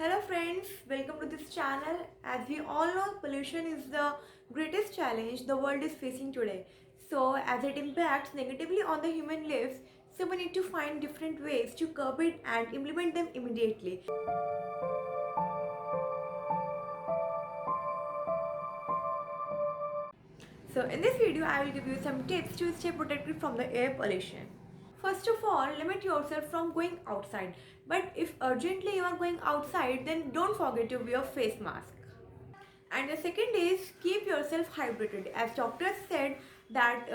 Hello friends, welcome to this channel. As we all know, pollution is the greatest challenge the world is facing today. So as it impacts negatively on the human lives, so we need to find different ways to curb it and implement them immediately. So in this video, I will give you some tips to stay protected from the air pollution. First of all, limit yourself from going outside. But if urgently you are going outside, then don't forget to wear face mask. And the second is keep yourself hydrated. As doctors said that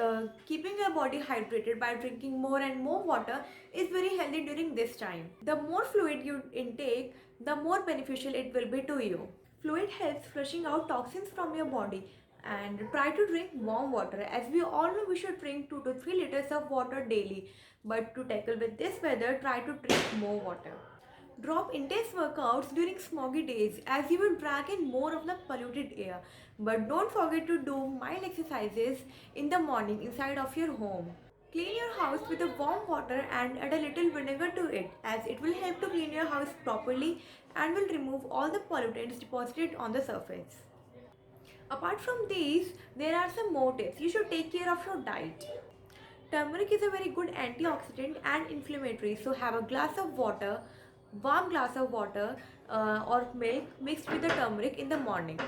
keeping your body hydrated by drinking more and more water is very healthy during this time. The more fluid you intake, the more beneficial it will be to you. Fluid helps flushing out toxins from your body, and try to drink warm water. As we all know, we should drink 2 to 3 liters of water daily, but to tackle with this weather, try to drink more water. Drop intense workouts during smoggy days as you will drag in more of the polluted air. But don't forget to do mild exercises in the morning inside of your home. Clean your house with a warm water and add a little vinegar to it, as it will help to clean your house properly and will remove all the pollutants deposited on the surface. Apart from these, there are some more tips. You should take care of your diet. Turmeric is a very good antioxidant and inflammatory, so have a glass of water, warm glass of water or milk mixed with the turmeric in the morning.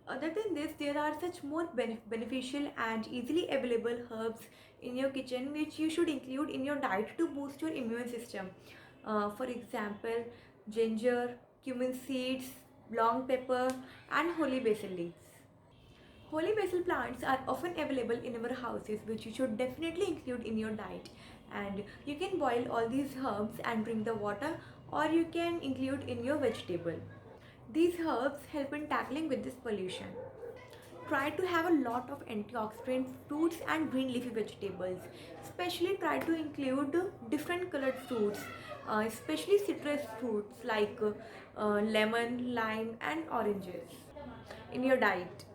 Other than this, there are such more beneficial and easily available herbs in your kitchen which you should include in your diet to boost your immune system. For example, ginger, cumin seeds, long pepper, and holy basil leaves. Holy basil plants are often available in our houses, which you should definitely include in your diet. And you can boil all these herbs and drink the water, or you can include in your vegetable. These herbs help in tackling with this pollution. Try to have a lot of antioxidant fruits and green leafy vegetables. Especially try to include different colored fruits, especially citrus fruits like lemon, lime, and oranges in your diet.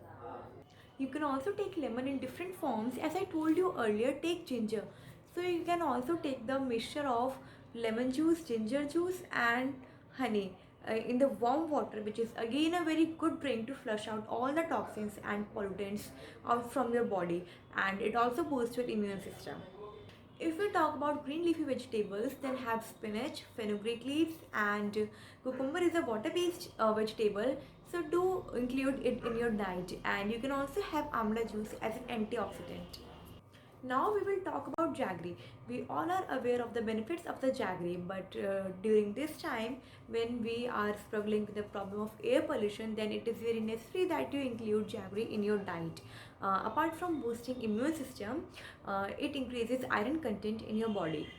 You can also take lemon in different forms. As I told you earlier, take ginger. So you can also take the mixture of lemon juice, ginger juice and honey in the warm water, which is again a very good drink to flush out all the toxins and pollutants out from your body, and it also boosts your immune system. If we talk about green leafy vegetables, then have spinach, fenugreek leaves, and cucumber is a water-based vegetable. So do include it in your diet, and you can also have amla juice as an antioxidant. Now we will talk about jaggery. We all are aware of the benefits of the jaggery, but during this time when we are struggling with the problem of air pollution, then it is very necessary that you include jaggery in your diet. Apart from boosting immune system, it increases iron content in your body.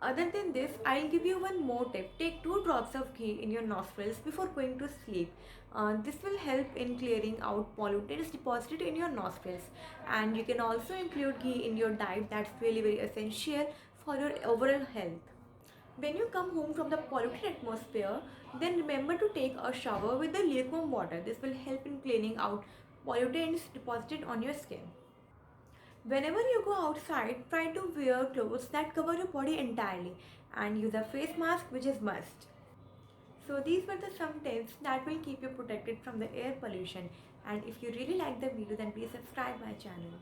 Other than this, I'll give you one more tip. Take 2 drops of ghee in your nostrils before going to sleep. This will help in clearing out pollutants deposited in your nostrils. And you can also include ghee in your diet. That's really very essential for your overall health. When you come home from the polluted atmosphere, then remember to take a shower with the lukewarm water. This will help in cleaning out pollutants deposited on your skin. Whenever you go outside, try to wear clothes that cover your body entirely and use a face mask, which is must. So these were the some tips that will keep you protected from the air pollution. And if you really like the video, then please subscribe my channel.